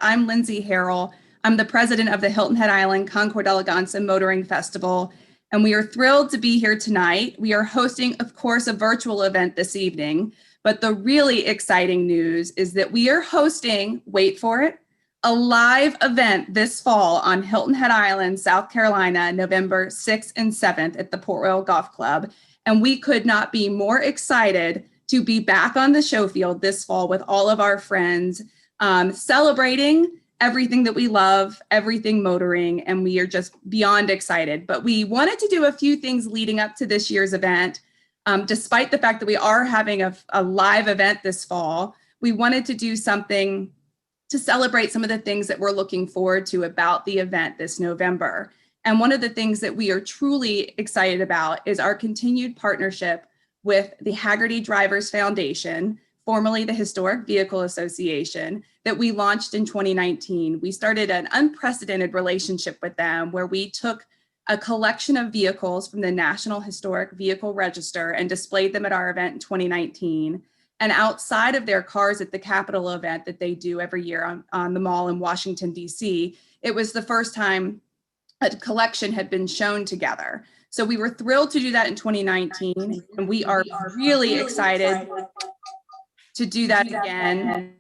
I'm Lindsay Harrell. I'm the president of the Hilton Head Island Concours d'Elegance and Motoring Festival, and we are thrilled to be here tonight. We are hosting, of course, a virtual event this evening, but the really exciting news is that we are hosting, wait for it, a live event this fall on Hilton Head Island, South Carolina, November 6th and 7th at the Port Royal Golf Club. And we could not be more excited to be back on the show field this fall with all of our friends, celebrating everything that we love, everything motoring, and we are just beyond excited. But we wanted to do a few things leading up to this year's event. Despite the fact that we are having a live event this fall, we wanted to do something to celebrate some of the things that we're looking forward to about the event this November. And one of the things that we are truly excited about is our continued partnership with the Hagerty Drivers Foundation, formerly the Historic Vehicle Association, that we launched in 2019. We started an unprecedented relationship with them where we took a collection of vehicles from the National Historic Vehicle Register and displayed them at our event in 2019. And outside of their Cars at the Capitol event that they do every year on the mall in Washington, D.C., it was the first time a collection had been shown together. So we were thrilled to do that in 2019, and we are really excited to do that again.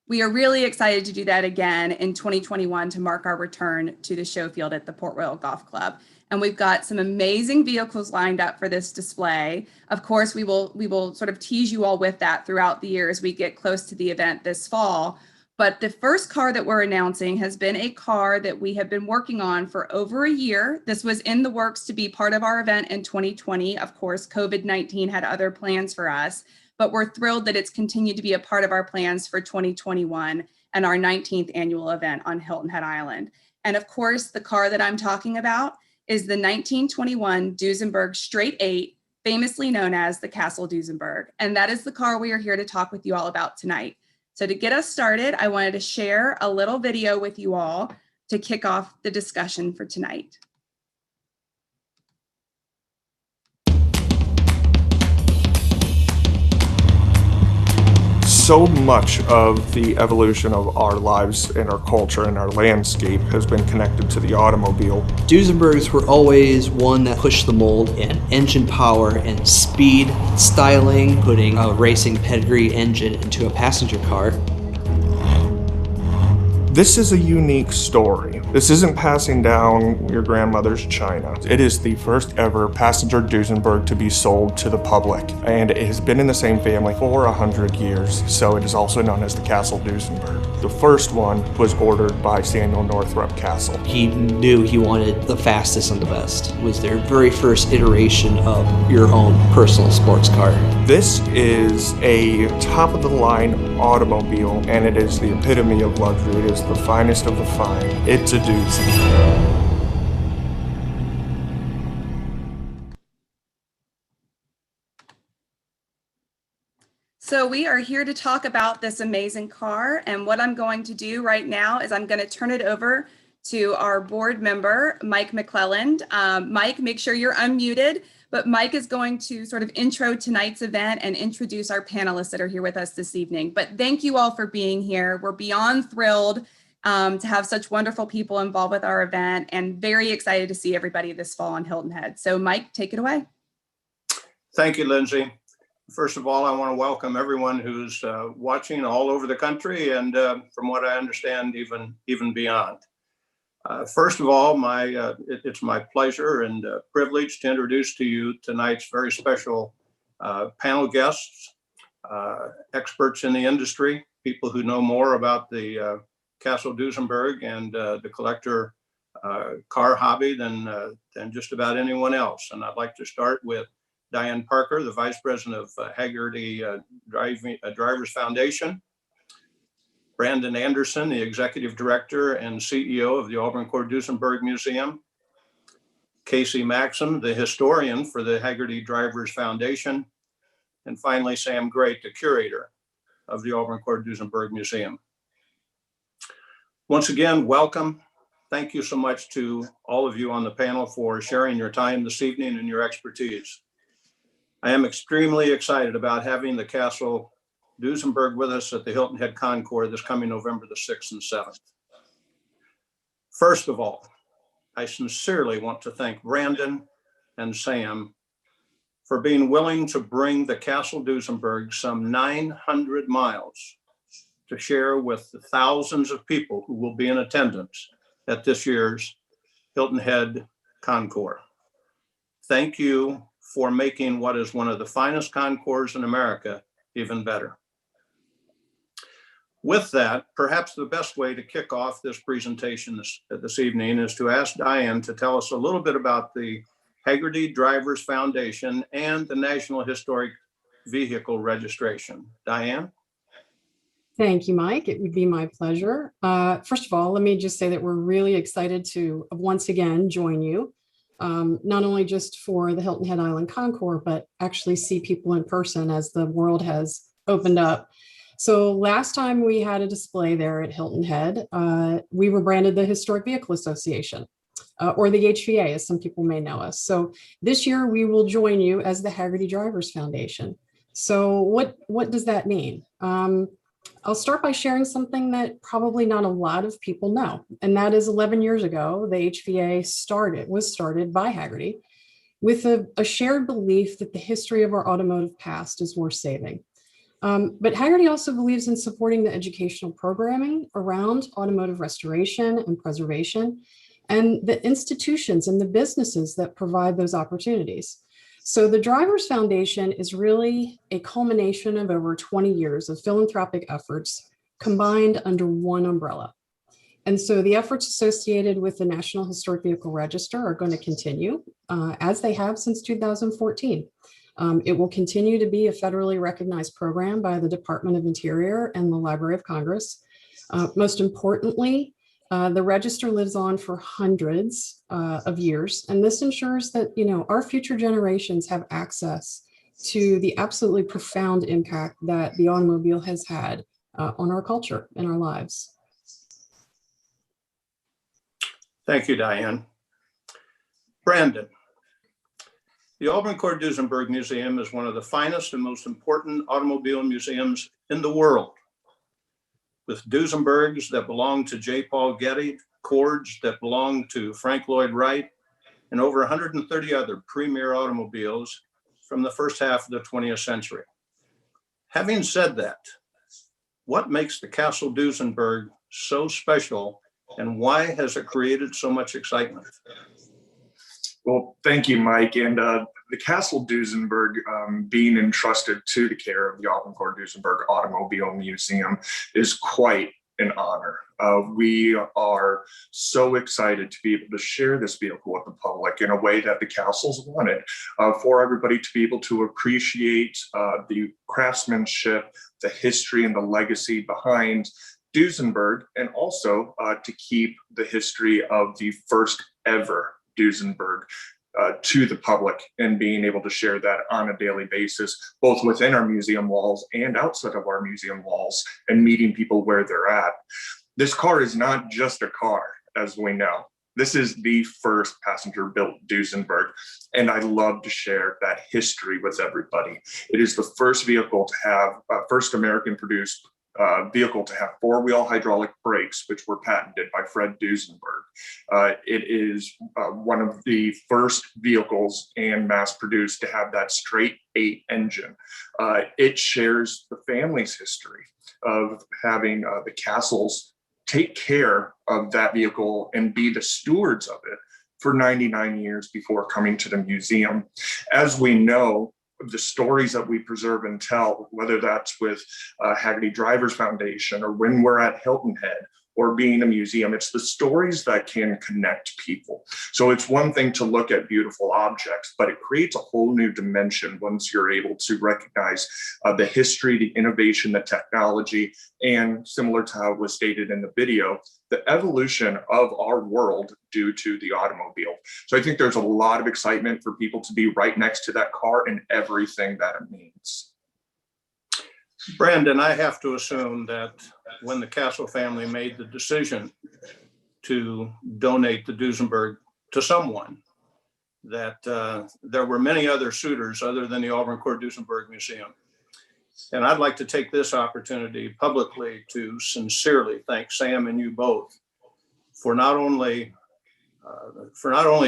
We are really excited to do that again in 2021 to mark our return to the show field at the Port Royal Golf Club. And we've got some amazing vehicles lined up for this display. Of course, we will sort of tease you all with that throughout the year as we get close to the event this fall. But the first car that we're announcing has been a car that we have been working on for over a year. This was in the works to be part of our event in 2020. Of course, COVID-19 had other plans for us, but we're thrilled that it's continued to be a part of our plans for 2021 and our 19th annual event on Hilton Head Island. And of course, the car that I'm talking about is the 1921 Duesenberg Straight 8, famously known as the Castle Duesenberg. And that is the car we are here to talk with you all about tonight. So to get us started, I wanted to share a little video with you all to kick off the discussion for tonight. So much of the evolution of our lives and our culture and our landscape has been connected to the automobile. Duesenbergs were always one that pushed the mold in engine power and speed, styling, putting a racing pedigree engine into a passenger car. This is a unique story. This isn't passing down your grandmother's china. It is the first ever passenger Duesenberg to be sold to the public, and it has been in the same family for 100 years, so it is also known as the Castle Duesenberg. The first one was ordered by Samuel Northrop Castle. He knew he wanted the fastest and the best. It was their very first iteration of your own personal sports car. This is a top-of-the-line automobile, and it is the epitome of luxury. It is the finest of the fine. It's a doozy. So we are here to talk about this amazing car, and what I'm going to do right now is I'm going to turn it over to our board member, Mike McClelland. Mike, make sure you're unmuted, but Mike is going to sort of intro tonight's event and introduce our panelists that are here with us this evening. But thank you all for being here. We're beyond thrilled to have such wonderful people involved with our event, and very excited to see everybody this fall on Hilton Head. So Mike, take it away. Thank you, Lindsay. First of all, I want to welcome everyone who's watching all over the country and from what I understand, even beyond. First of all, it's my pleasure and privilege to introduce to you tonight's very special panel guests, experts in the industry, people who know more about the Castle Duesenberg and the collector car hobby than just about anyone else. And I'd like to start with Diane Parker, the Vice President of Hagerty Drivers Foundation. Brandon Anderson, the Executive Director and CEO of the Auburn Duesenberg Museum. Casey Maxon, the historian for the Hagerty Drivers Foundation. And finally, Sam Grate, the Curator of the Auburn Duesenberg Museum. Once again, welcome. Thank you so much to all of you on the panel for sharing your time this evening and your expertise. I am extremely excited about having the Castle Duesenberg with us at the Hilton Head Concours this coming November the 6th and 7th. First of all, I sincerely want to thank Brandon and Sam for being willing to bring the Castle Duesenberg some 900 miles to share with the thousands of people who will be in attendance at this year's Hilton Head Concours. Thank you for making what is one of the finest concours in America even better. With that, perhaps the best way to kick off this presentation this evening is to ask Diane to tell us a little bit about the Hagerty Drivers Foundation and the National Historic Vehicle Registration. Diane? Thank you, Mike. It would be my pleasure. First of all, let me just say that we're really excited to once again join you, not only just for the Hilton Head Island Concours, but actually see people in person as the world has opened up. So last time we had a display there at Hilton Head, we were branded the Historic Vehicle Association, or the HVA, as some people may know us. So this year we will join you as the Hagerty Drivers Foundation. So what does that mean? I'll start by sharing something that probably not a lot of people know, and that is 11 years ago, the HVA was started by Hagerty with a shared belief that the history of our automotive past is worth saving. But Hagerty also believes in supporting the educational programming around automotive restoration and preservation, and the institutions and the businesses that provide those opportunities. So the Drivers Foundation is really a culmination of over 20 years of philanthropic efforts combined under one umbrella. And so the efforts associated with the National Historic Vehicle Register are going to continue as they have since 2014. It will continue to be a federally recognized program by the Department of Interior and the Library of Congress. Most importantly, the register lives on for hundreds of years, and this ensures that our future generations have access to the absolutely profound impact that the automobile has had on our culture and our lives. Thank you, Diane. Brandon, the Auburn Duesenberg Museum is one of the finest and most important automobile museums in the world, with Duesenbergs that belong to J. Paul Getty, Cords that belong to Frank Lloyd Wright, and over 130 other premier automobiles from the first half of the 20th century. Having said that, what makes the Castle Duesenberg so special, and why has it created so much excitement? Well, thank you, Mike. And the Castle Duesenberg being entrusted to the care of the Auburn Duesenberg Automobile Museum is quite an honor. We are so excited to be able to share this vehicle with the public in a way that the Castles wanted, for everybody to be able to appreciate the craftsmanship, the history, and the legacy behind Duesenberg, and also to keep the history of the first ever Duesenberg to the public, and being able to share that on a daily basis, both within our museum walls and outside of our museum walls, and meeting people where they're at. This car is not just a car, as we know. This is the first passenger-built Duesenberg, and I love to share that history with everybody. It is the first vehicle to have, first American-produced vehicle to have four-wheel hydraulic brakes, which were patented by Fred Duesenberg. It is one of the first vehicles and mass-produced to have that straight 8 engine. It shares the family's history of having the Castles take care of that vehicle and be the stewards of it for 99 years before coming to the museum. As we know, the stories that we preserve and tell, whether that's with Hagerty Drivers Foundation or when we're at Hilton Head or being a museum, it's the stories that can connect people. So it's one thing to look at beautiful objects, but it creates a whole new dimension once you're able to recognize the history, the innovation, the technology, and similar to how it was stated in the video, the evolution of our world due to the automobile. So I think there's a lot of excitement for people to be right next to that car and everything that it means. Brandon, I have to assume that when the Castle family made the decision to donate the Duesenberg to someone, that there were many other suitors other than the Auburn Duesenberg Museum. And I'd like to take this opportunity publicly to sincerely thank Sam and you both for not only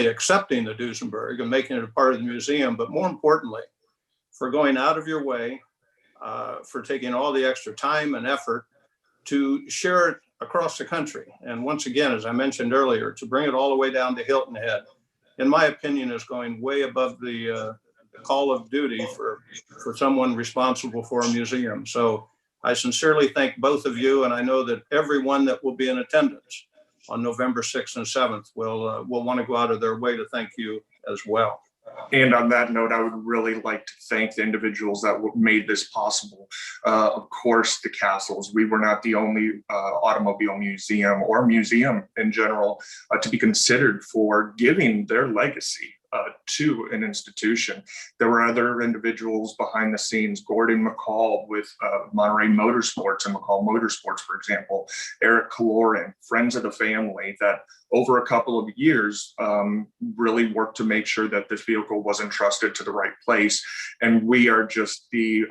accepting the Duesenberg and making it a part of the museum, but more importantly, for going out of your way, for taking all the extra time and effort to share it across the country. And once again, as I mentioned earlier, to bring it all the way down to Hilton Head, in my opinion, is going way above the call of duty for someone responsible for a museum. So I sincerely thank both of you, and I know that everyone that will be in attendance on November 6th and 7th will want to go out of their way to thank you as well. And on that note, I would really like to thank the individuals that made this possible. Of course, the Castles. We were not the only automobile museum or museum in general to be considered for giving their legacy to an institution. There were other individuals behind the scenes, Gordon McCall with Monterey Motorsports and McCall Motorsports, for example, Eric Kaloran, friends of the family that over a couple of years really worked to make sure that this vehicle was entrusted to the right place. And we are just the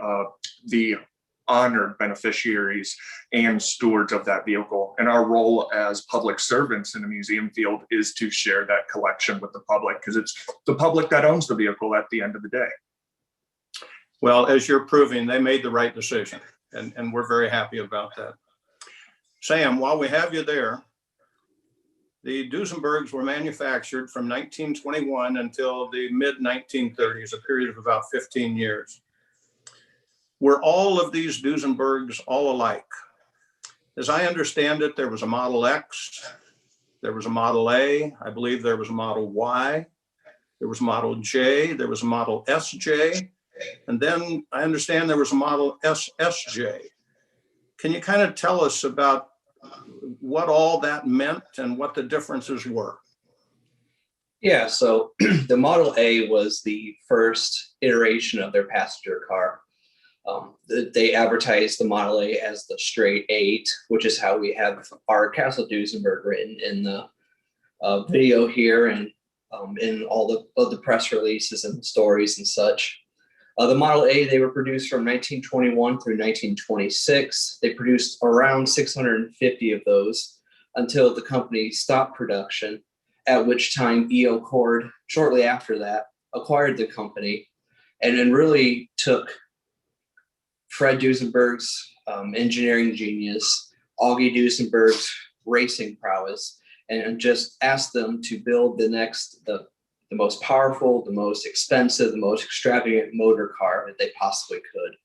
honored beneficiaries and stewards of that vehicle. And our role as public servants in the museum field is to share that collection with the public, because it's the public that owns the vehicle at the end of the day. Well, as you're proving, they made the right decision, and we're very happy about that. Sam, while we have you there, the Duesenbergs were manufactured from 1921 until the mid-1930s, a period of about 15 years. Were all of these Duesenbergs all alike? As I understand it, there was a Model X, there was a Model A, I believe there was a Model Y, there was a Model J, there was a Model SJ, and then I understand there was a Model SSJ. Can you kind of tell us about what all that meant and what the differences were? Yeah, so the Model A was the first iteration of their passenger car. They advertised the Model A as the straight 8, which is how we have our Castle Duesenberg written in the video here and in all the press releases and stories and such. The Model A, they were produced from 1921 through 1926. They produced around 650 of those until the company stopped production, at which time E.O. Cord, shortly after that, acquired the company and then really took Fred Duesenberg's engineering genius, Augie Duesenberg's racing prowess, and just asked them to build the most powerful, the most expensive, the most extravagant motor car that they possibly could.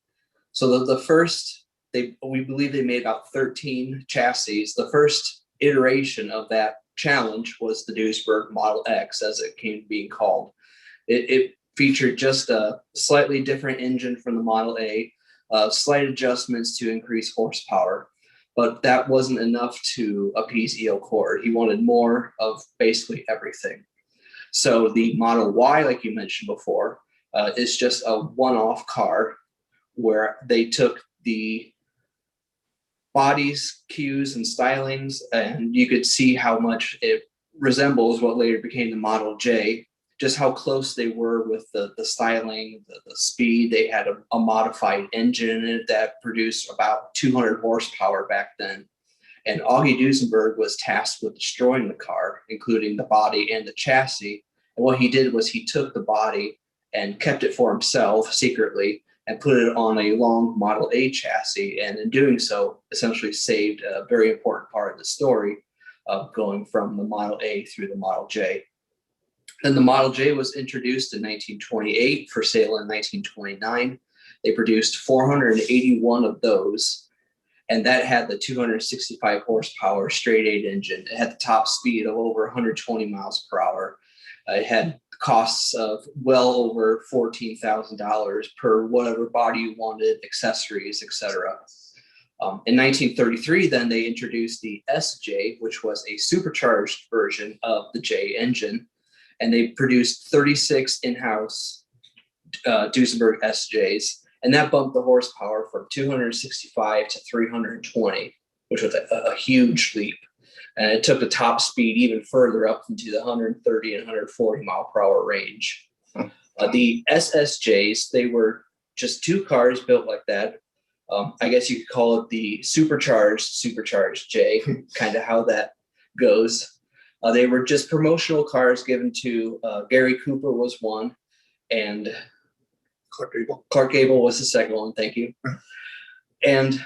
So the first, we believe they made about 13 chassis. The first iteration of that challenge was the Duesenberg Model X, as it came to being called. It featured just a slightly different engine from the Model A, slight adjustments to increase horsepower, but that wasn't enough to appease E.O. Cord. He wanted more of basically everything. So the Model Y, like you mentioned before, is just a one-off car where they took the bodies, cues, and stylings, and you could see how much it resembles what later became the Model J, just how close they were with the styling, the speed. They had a modified engine in it that produced about 200 horsepower back then. And Augie Duesenberg was tasked with destroying the car, including the body and the chassis. And what he did was he took the body and kept it for himself secretly and put it on a long Model A chassis. And in doing so, essentially saved a very important part of the story of going from the Model A through the Model J. Then the Model J was introduced in 1928 for sale in 1929. They produced 481 of those, and that had the 265 horsepower straight 8 engine. It had the top speed of over 120 miles per hour. It had costs of well over $14,000 per whatever body you wanted, accessories, etc. In 1933, then they introduced the SJ, which was a supercharged version of the J engine, and they produced 36 in-house Duesenberg SJs, and that bumped the horsepower from 265 to 320, which was a huge leap. And it took the top speed even further up into the 130 and 140 mile per hour range. The SSJs, they were just 2 cars built like that. I guess you could call it the supercharged J, kind of how that goes. They were just promotional cars given to Gary Cooper was one, and Clark Gable was the second one. Thank you. And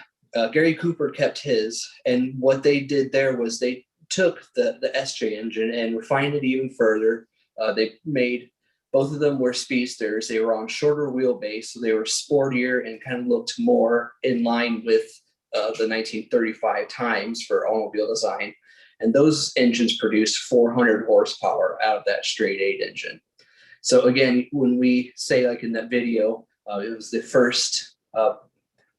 Gary Cooper kept his. And what they did there was they took the SJ engine and refined it even further. They made, both of them were speedsters. They were on shorter wheelbase, so they were sportier and kind of looked more in line with the 1935 times for automobile design. And those engines produced 400 horsepower out of that straight 8 engine. So again, when we say, like in that video, it was the first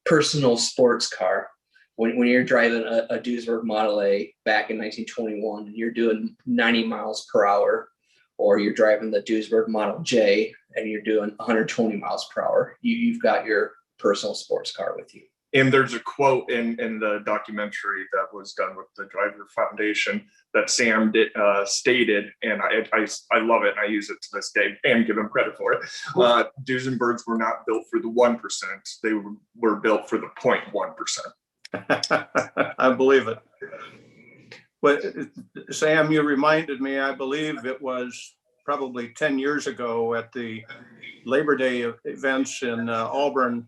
personal sports car. When you're driving a Duesenberg Model A back in 1921, and you're doing 90 miles per hour, or you're driving the Duesenberg Model J and you're doing 120 miles per hour, you've got your personal sports car with you. And there's a quote in the documentary that was done with the Driver Foundation that Sam stated, and I love it, and I use it to this day and give him credit for it. Duesenbergs were not built for the 1%. They were built for the 0.1%. I believe it. But Sam, you reminded me, I believe it was probably 10 years ago at the Labor Day events in Auburn,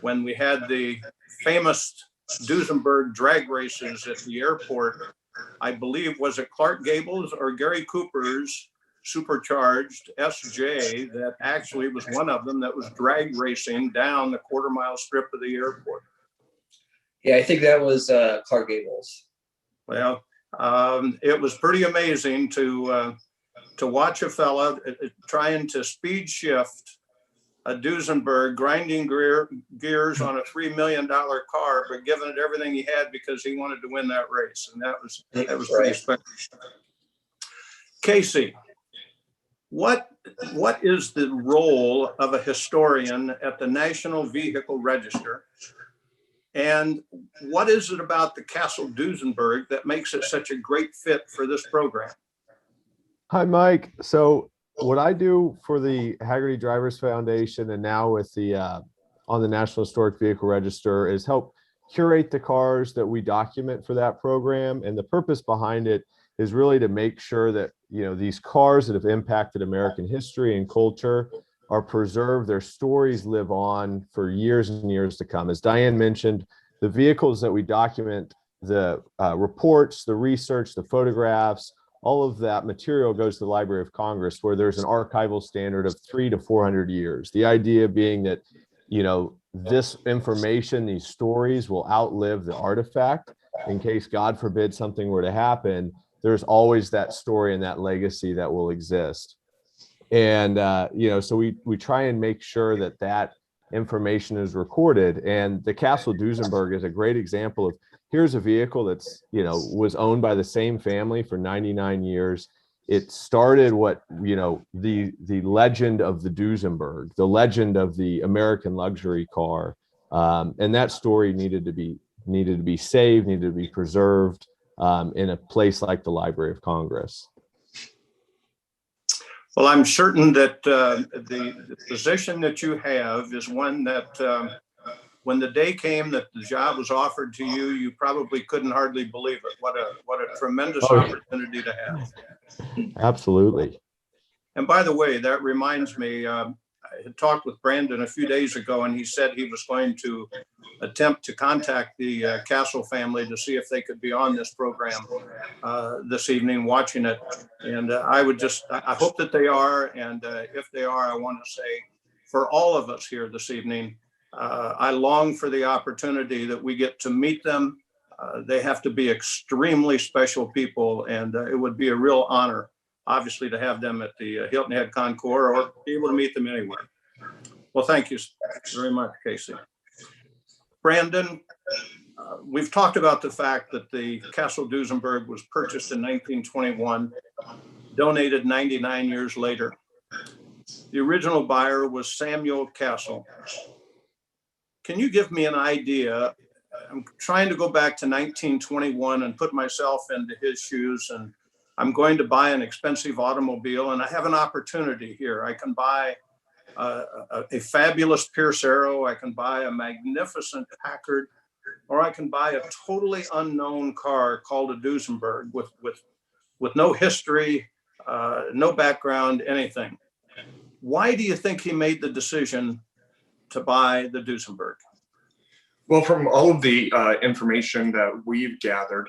when we had the famous Duesenberg drag races at the airport. I believe, was it Clark Gable's or Gary Cooper's supercharged SJ that actually was one of them that was drag racing down the quarter-mile strip of the airport? Yeah, I think that was Clark Gable's. Well, it was pretty amazing to watch a fella trying to speed shift a Duesenberg, grinding gears on a $3 million car, but giving it everything he had because he wanted to win that race. And that was pretty special. Casey, what is the role of a historian at the National Vehicle Register? And what is it about the Castle Duesenberg that makes it such a great fit for this program? Hi, Mike. So what I do for the Hagerty Drivers Foundation and now with the on the National Historic Vehicle Register is help curate the cars that we document for that program. And the purpose behind it is really to make sure that, you know, these cars that have impacted American history and culture are preserved, their stories live on for years and years to come. As Diane mentioned, the vehicles that we document, the reports, the research, the photographs, all of that material goes to the Library of Congress, where there's an archival standard of 300 to 400 years. The idea being that, you know, this information, these stories will outlive the artifact. In case, God forbid, something were to happen, there's always that story and that legacy that will exist. And, you know, so we try and make sure that that information is recorded. And the Castle Duesenberg is a great example of, here's a vehicle that's, you know, was owned by the same family for 99 years. It started what, you know, the legend of the Duesenberg, the legend of the American luxury car. And that story needed to be saved, needed to be preserved in a place like the Library of Congress. Well, I'm certain that the position that you have is one that when the day came that the job was offered to you, you probably couldn't hardly believe it. What a tremendous opportunity to have. Absolutely. And by the way, that reminds me, I had talked with Brandon a few days ago, and he said he was going to attempt to contact the Castle family to see if they could be on this program this evening, watching it. And I hope that they are. And if they are, I want to say, for all of us here this evening, I long for the opportunity that we get to meet them. They have to be extremely special people, and it would be a real honor, obviously, to have them at the Hilton Head Concours or be able to meet them anywhere. Well, thank you very much, Casey. Brandon, we've talked about the fact that the Castle Duesenberg was purchased in 1921, donated 99 years later. The original buyer was Samuel Castle. Can you give me an idea? I'm trying to go back to 1921 and put myself into his shoes, and I'm going to buy an expensive automobile, and I have an opportunity here. I can buy a fabulous Pierce Arrow, I can buy a magnificent Packard, or I can buy a totally unknown car called a Duesenberg with no history, no background, anything. Why do you think he made the decision to buy the Duesenberg? Well, from all of the information that we've gathered,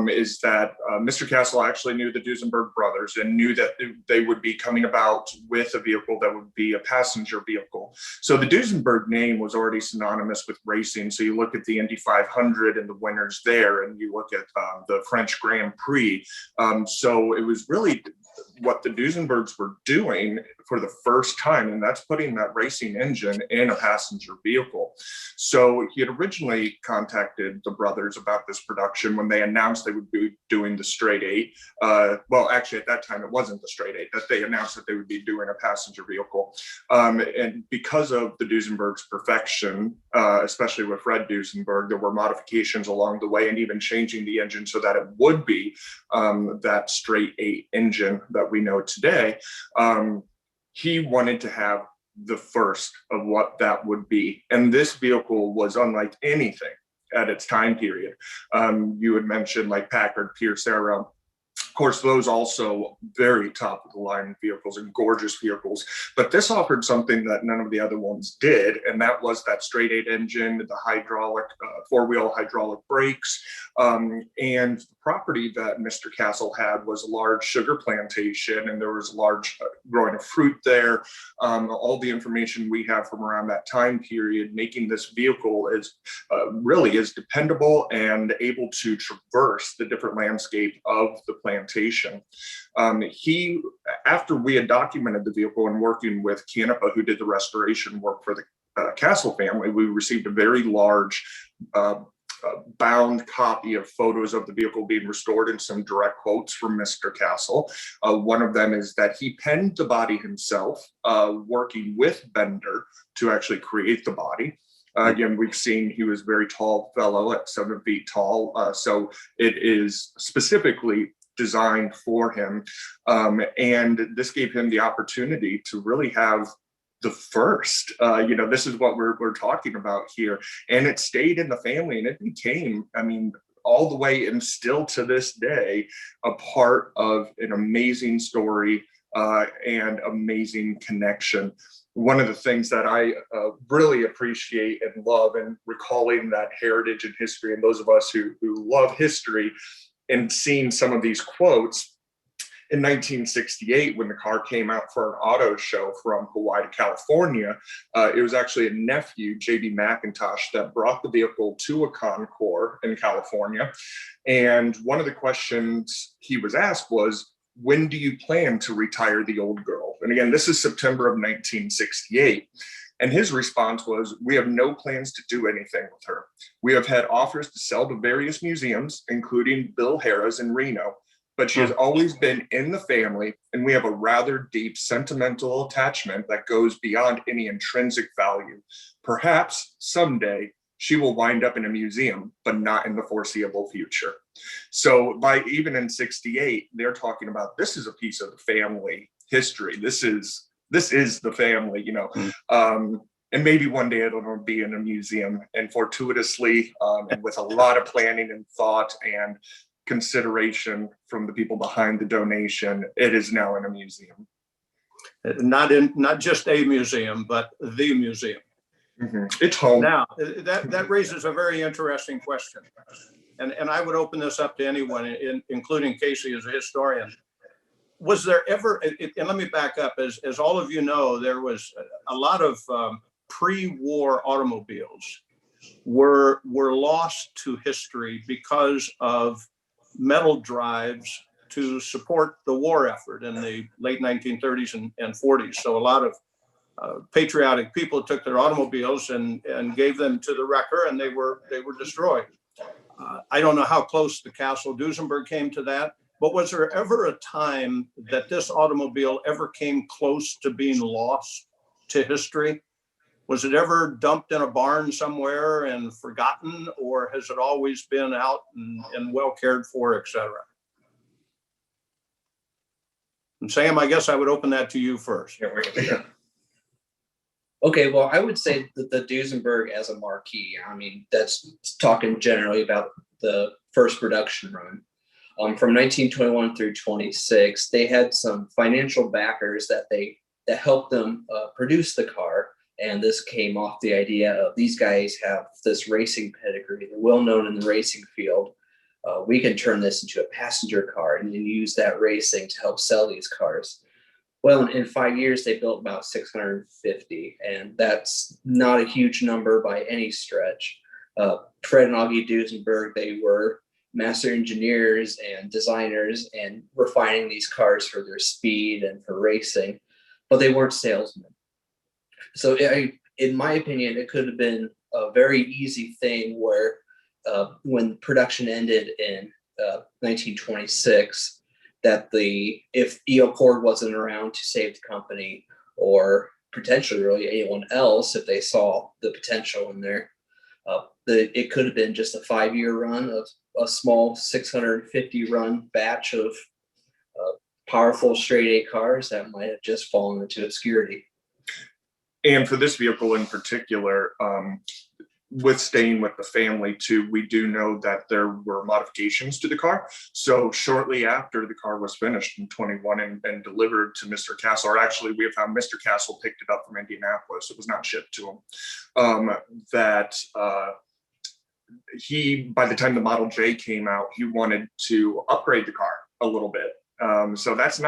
is that Mr. Castle actually knew the Duesenberg brothers and knew that they would be coming about with a vehicle that would be a passenger vehicle. So the Duesenberg name was already synonymous with racing. So you look at the Indy 500 and the winners there, and you look at the French Grand Prix. So it was really what the Duesenbergs were doing for the first time, and that's putting that racing engine in a passenger vehicle. So he had originally contacted the brothers about this production when they announced they would be doing the straight eight. Well, actually at that time, it wasn't the straight eight, that they announced that they would be doing a passenger vehicle. And because of the Duesenberg's perfection, especially with Fred Duesenberg, there were modifications along the way and even changing the engine so that it would be that straight eight engine that we know today. He wanted to have the first of what that would be. And this vehicle was unlike anything at its time period. You had mentioned like Packard, Pierce Arrow. Of course, those also very top of the line vehicles and gorgeous vehicles. But this offered something that none of the other ones did, and that was that straight eight engine, the hydraulic, four-wheel hydraulic brakes. And the property that Mr. Castle had was a large sugar plantation, and there was large growing of fruit there. All the information we have from around that time period, making this vehicle is really is dependable and able to traverse the different landscape of the plantation. After we had documented the vehicle and working with Canepa, who did the restoration work for the Castle family, we received a very large bound copy of photos of the vehicle being restored and some direct quotes from Mr. Castle. One of them is that he penned the body himself, working with Bender to actually create the body. Again, we've seen he was a very tall fellow at 7 feet tall. So it is specifically designed for him. And this gave him the opportunity to really have the first, this is what we're talking about here. And it stayed in the family and it became, all the way and still to this day, a part of an amazing story and amazing connection. One of the things that I really appreciate and love, and recalling that heritage and history, and those of us who love history and seeing some of these quotes, in 1968, when the car came out for an auto show from Hawaii to California, it was actually a nephew, J.B. McIntosh, that brought the vehicle to a Concours in California. And one of the questions he was asked was, when do you plan to retire the old girl? And again, this is September of 1968. And his response was, we have no plans to do anything with her. We have had offers to sell to various museums, including Bill Harrah's in Reno, but she has always been in the family, and we have a rather deep sentimental attachment that goes beyond any intrinsic value. Perhaps someday she will wind up in a museum, but not in the foreseeable future. So by even in 68, they're talking about, this is a piece of the family history. This is the family, and maybe one day it'll be in a museum. And fortuitously, and with a lot of planning and thought and consideration from the people behind the donation, it is now in a museum. Not just a museum, but the museum. Mm-hmm. It's home. Now, that raises a very interesting question. And I would open this up to anyone, including Casey as a historian. Was there ever, and let me back up, as all of you know, there was a lot of pre-war automobiles were lost to history because of metal drives to support the war effort in the late 1930s and 40s. So a lot of patriotic people took their automobiles and gave them to the wrecker, and they were destroyed. I don't know how close the Castle Duesenberg came to that, but was there ever a time that this automobile ever came close to being lost to history? Was it ever dumped in a barn somewhere and forgotten, or has it always been out and well cared for, et cetera? And Sam, I guess I would open that to you first. Yeah. Okay, well, I would say that the Duesenberg as a marquee, I mean, that's talking generally about the first production run. From 1921 through 26, they had some financial backers that helped them produce the car. And this came off the idea of these guys have this racing pedigree. They're well known in the racing field. We can turn this into a passenger car and use that racing to help sell these cars. Well, in 5 years, they built about 650, and that's not a huge number by any stretch. Fred and Augie Duesenberg, they were master engineers and designers and refining these cars for their speed and for racing, but they weren't salesmen. So in my opinion, it could have been a very easy thing where when production ended in 1926, that if E.O. Cord wasn't around to save the company, or potentially really anyone else, if they saw the potential in there, it could have been just a 5-year run of a small 650 run batch of powerful straight A cars that might have just fallen into obscurity. And for this vehicle in particular, with staying with the family too, we do know that there were modifications to the car. So shortly after the car was finished in 21 and delivered to Mr. Castle, or actually we have found Mr. Castle picked it up from Indianapolis. It was not shipped to him. By the time the Model J came out, he wanted to upgrade the car a little bit. So that's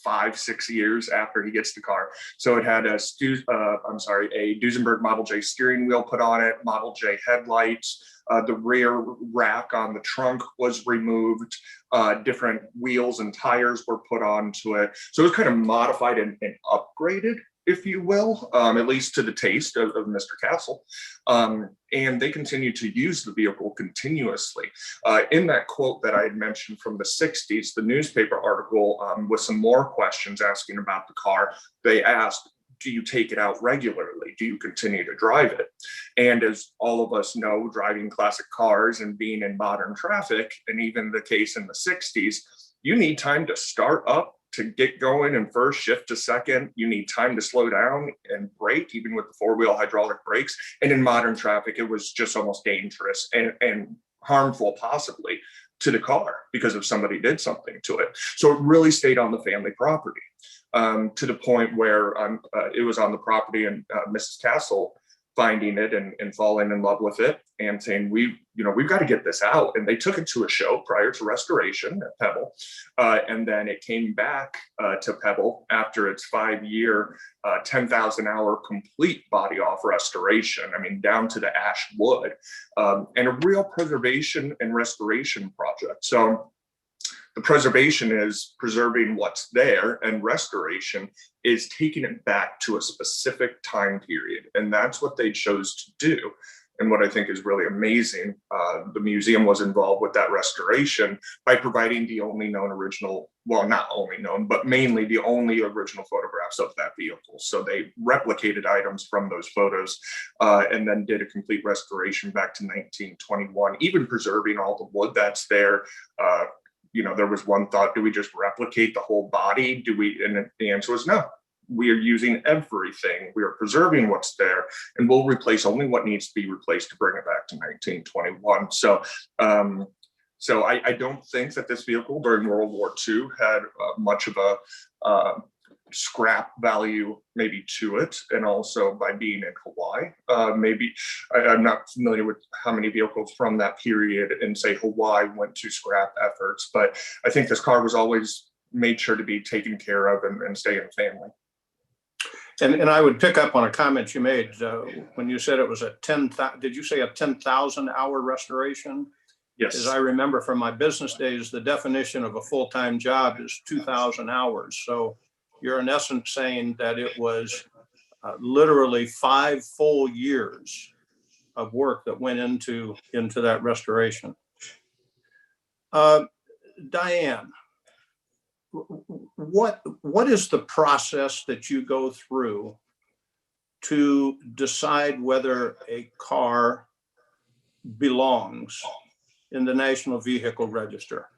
5-6 years after he gets the car. So it had a Duesenberg Model J steering wheel put on it, Model J headlights, the rear rack on the trunk was removed, different wheels and tires were put onto it. So it was kind of modified and upgraded, if you will, at least to the taste of Mr. Castle. And they continue to use the vehicle continuously. In that quote that I had mentioned from the 60s, the newspaper article with some more questions asking about the car, they asked, do you take it out regularly? Do you continue to drive it? And as all of us know, driving classic cars and being in modern traffic, and even the case in the 60s, you need time to start up, to get going in first, shift to second. You need time to slow down and brake, even with the 4-wheel hydraulic brakes. And in modern traffic, it was just almost dangerous and harmful possibly to the car because if somebody did something to it. So it really stayed on the family property to the point where it was on the property and Mrs. Castle finding it and falling in love with it and saying, we've got to get this out. And they took it to a show prior to restoration at Pebble. And then it came back to Pebble after its 5-year, 10,000 hour complete body off restoration. I mean, down to the ash wood, and a real preservation and restoration project. So the preservation is preserving what's there, and restoration is taking it back to a specific time period. And that's what they chose to do. And what I think is really amazing, the museum was involved with that restoration by providing the only known original, well, not only known, but mainly the only original photographs of that vehicle. So they replicated items from those photos and then did a complete restoration back to 1921, even preserving all the wood that's there. There was one thought, do we just replicate the whole body? And the answer was no. We are using everything. We are preserving what's there, and we'll replace only what needs to be replaced to bring it back to 1921. So I don't think that this vehicle during World War II had much of a scrap value maybe to it, and also by being in Hawaii, I'm not familiar with how many vehicles from that period in say Hawaii went to scrap efforts, but I think this car was always made sure to be taken care of and stay in the family. And I would pick up on a comment you made when you said it was did you say a 10,000 hour restoration? Yes. As I remember from my business days, the definition of a full-time job is 2,000 hours. So you're in essence saying that it was literally 5 full years of work that went into that restoration. Diane, what is the process that you go through to decide whether a car belongs in the National Vehicle Register?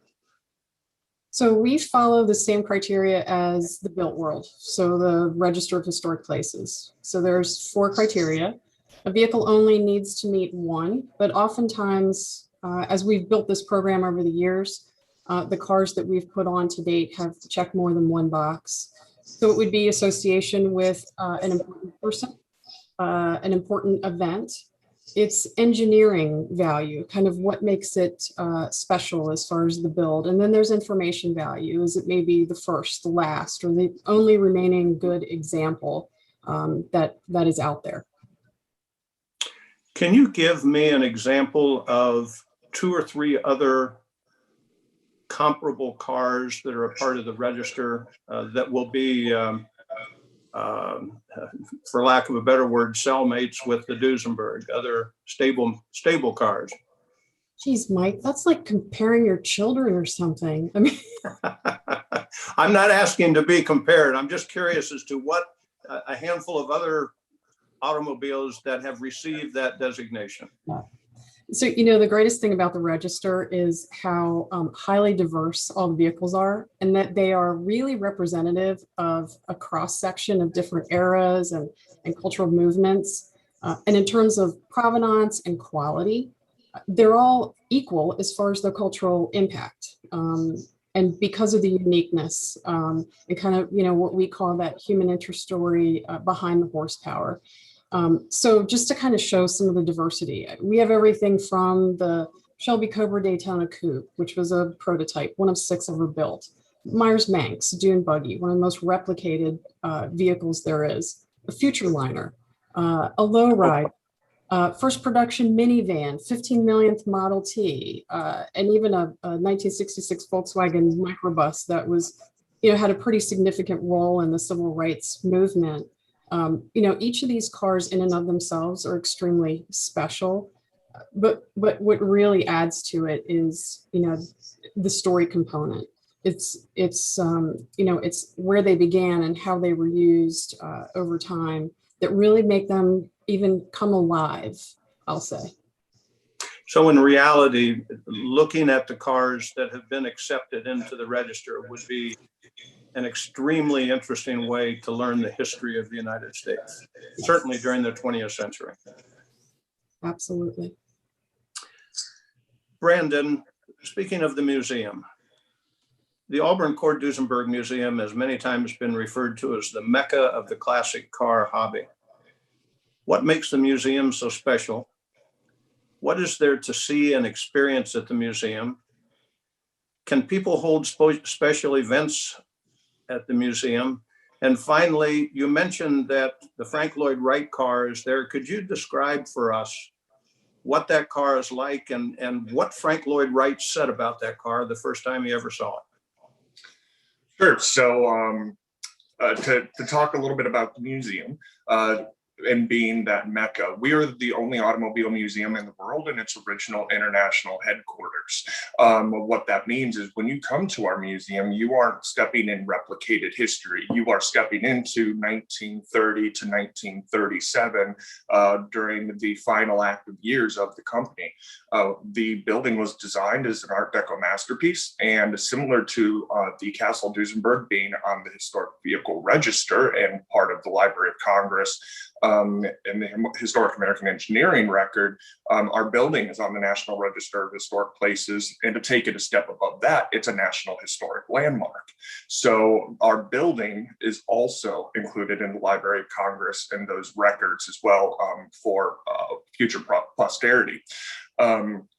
So we follow the same criteria as the built world, so the Register of Historic Places. So there's 4 criteria. A vehicle only needs to meet 1, but oftentimes, as we've built this program over the years, the cars that we've put on to date have checked more than 1 box. So it would be association with an important person, an important event. It's engineering value, kind of what makes it special as far as the build. And then there's information value, is it maybe the first, the last, or the only remaining good example that is out there. Can you give me an example of 2 or 3 other comparable cars that are a part of the register that will be, for lack of a better word, cellmates with the Duesenberg, other stable cars? Geez, Mike, that's like comparing your children or something. I mean, I'm not asking to be compared. I'm just curious as to what a handful of other automobiles that have received that designation. so, the greatest thing about the register is how highly diverse all the vehicles are, and that they are really representative of a cross section of different eras and cultural movements. And in terms of provenance and quality, they're all equal as far as their cultural impact. And because of the uniqueness and kind of, what we call that human interest story behind the horsepower. So just to kind of show some of the diversity, we have everything from the Shelby Cobra Daytona Coupe, which was a prototype, one of 6 ever built. Myers-Manx Dune Buggy, one of the most replicated vehicles there is. A Future Liner, a Lowride, first production minivan, 15 millionth Model T, and even a 1966 Volkswagen microbus that was, had a pretty significant role in the civil rights movement. Each of these cars in and of themselves are extremely special, but what really adds to it is, the story component. It's where they began and how they were used over time that really make them even come alive, I'll say. So in reality, looking at the cars that have been accepted into the register would be an extremely interesting way to learn the history of the United States, certainly during the 20th century. Absolutely. Brandon, speaking of the museum, the Auburn Cord Duesenberg Museum has many times been referred to as the Mecca of the classic car hobby. What makes the museum so special? What is there to see and experience at the museum? Can people hold special events at the museum? And finally, you mentioned that the Frank Lloyd Wright car is there. Could you describe for us what that car is like and what Frank Lloyd Wright said about that car the first time he ever saw it? Sure. So to talk a little bit about the museum, and being that Mecca, we are the only automobile museum in the world in its original international headquarters. What that means is when you come to our museum, you aren't stepping in replicated history. You are stepping into 1930 to 1937 during the final active years of the company. The building was designed as an Art Deco masterpiece, and similar to the Castle Duesenberg being on the Historic Vehicle Register and part of the Library of Congress, and the Historic American Engineering Record, our building is on the National Register of Historic Places. And to take it a step above that, it's a National Historic Landmark. So our building is also included in the Library of Congress and those records as well for future posterity.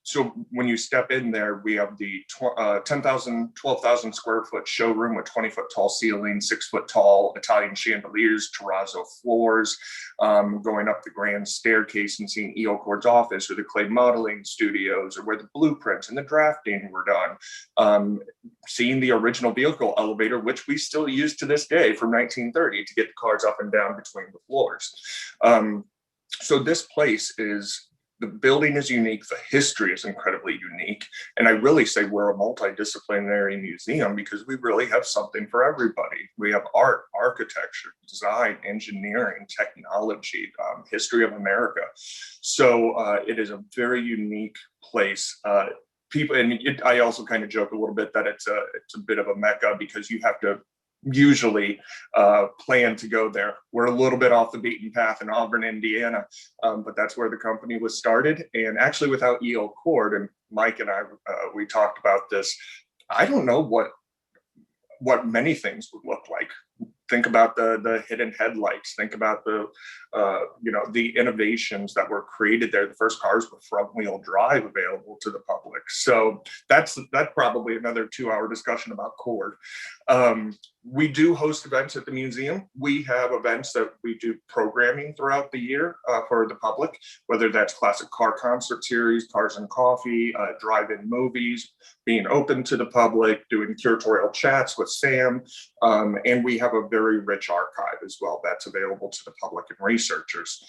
So when you step in there, we have the 12,000 square foot showroom with 20-foot tall ceilings, 6-foot tall Italian chandeliers, terrazzo floors, going up the grand staircase and seeing E.O. Cord's office or the clay modeling studios or where the blueprints and the drafting were done. Seeing the original vehicle elevator, which we still use to this day from 1930 to get the cars up and down between the floors. So this place is, the building is unique, the history is incredibly unique, and I really say we're a multidisciplinary museum because we really have something for everybody. We have art, architecture, design, engineering, technology, history of America. So it is a very unique place. people, and I also kind of joke a little bit that it's a bit of a mecca because you have to usually plan to go there. We're a little bit off the beaten path in Auburn, Indiana, but that's where the company was started. And actually, without EO Cord, and Mike and I, we talked about this. I don't know what many things would look like. Think about the hidden headlights. Think about the innovations that were created there. The first cars with front wheel drive available to the public. So that's probably another 2-hour discussion about Cord. We do host events at the museum. We have events that we do programming throughout the year for the public, whether that's classic car concert series, cars and coffee, drive-in movies, being open to the public, doing curatorial chats with Sam. And we have a very rich archive as well that's available to the public and researchers.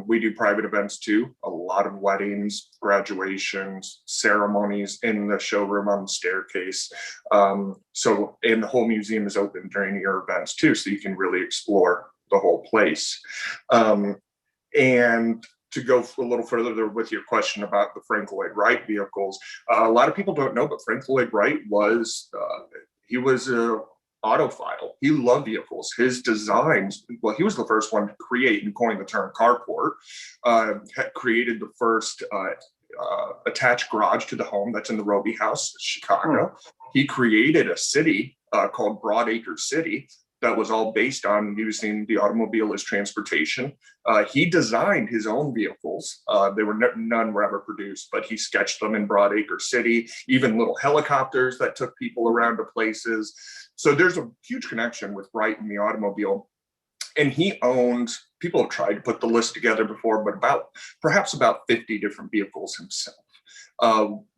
We do private events too, a lot of weddings, graduations, ceremonies in the showroom on the staircase. And the whole museum is open during your events too, so you can really explore the whole place. And to go a little further with your question about the Frank Lloyd Wright vehicles, a lot of people don't know, but Frank Lloyd Wright was a autophile. He loved vehicles. His designs, well, he was the first one to create and coin the term carport, had created the first attached garage to the home that's in the Roby House, Chicago. He created a city called Broadacre City that was all based on using the automobile as transportation. He designed his own vehicles. None were ever produced, but he sketched them in Broadacre City, even little helicopters that took people around to places. So there's a huge connection with Wright and the automobile. And he owned, people have tried to put the list together before, but perhaps about 50 different vehicles himself.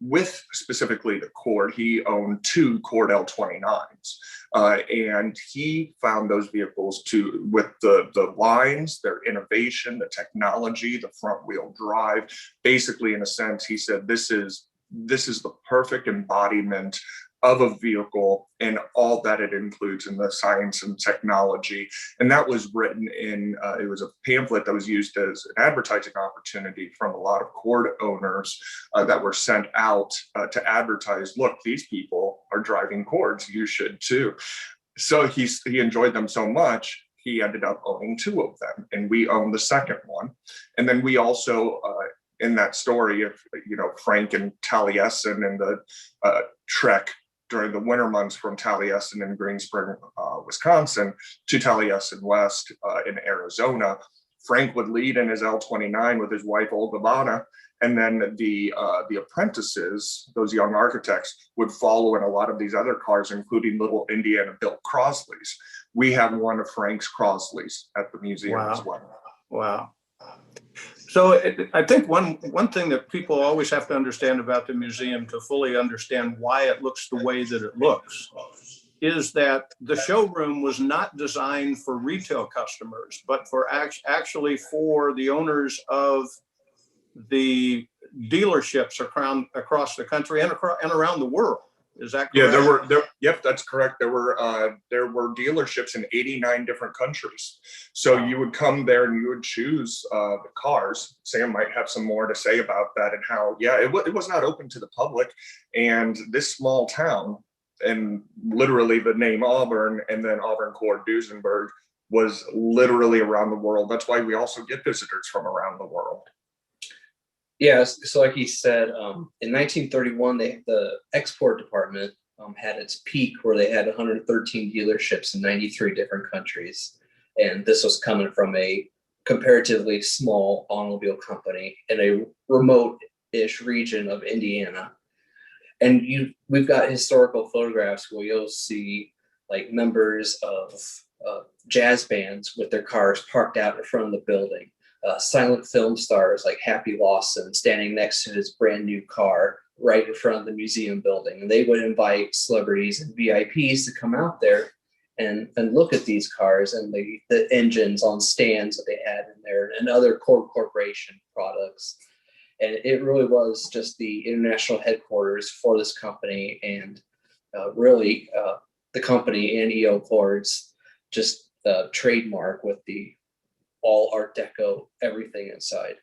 With specifically the Cord, he owned 2 Cord L29s. And he found those vehicles with the lines, their innovation, the technology, the front wheel drive. Basically, in a sense, he said, this is the perfect embodiment of a vehicle and all that it includes in the science and technology. And that was written in, it was a pamphlet that was used as an advertising opportunity from a lot of Cord owners that were sent out to advertise, look, these people are driving Cords, you should too. So he enjoyed them so much, he ended up owning 2 of them, and we own the second one. And then we also, in that story of, Frank and Taliesin and the trek during the winter months from Taliesin in Green Spring, Wisconsin, to Taliesin West in Arizona. Frank would lead in his L29 with his wife, Olga Vana, and then the apprentices, those young architects, would follow in a lot of these other cars, including little Indiana-built Crosleys. We have one of Frank's Crosleys at the museum as well. Wow. So I think one thing that people always have to understand about the museum to fully understand why it looks the way that it looks is that the showroom was not designed for retail customers, but for actually for the owners of the dealerships across the country and around the world. Is that correct? Yeah, yep, that's correct. There were dealerships in 89 different countries. So you would come there and you would choose the cars. Sam might have some more to say about that and how, it was not open to the public. And this small town, and literally the name Auburn and then Auburn Cord Duesenberg was literally around the world. That's why we also get visitors from around the world. Yes, so like he said, in 1931, the export department had its peak where they had 113 dealerships in 93 different countries. And this was coming from a comparatively small automobile company in a remote-ish region of Indiana. And we've got historical photographs where you'll see like members of jazz bands with their cars parked out in front of the building. Silent film stars like Happy Lawson standing next to his brand new car right in front of the museum building. And they would invite celebrities and VIPs to come out there and look at these cars and the engines on stands that they had in there and other Corp Corporation products. And it really was just the international headquarters for this company, and really the company and EO Cords just trademark with the all Art Deco, everything inside.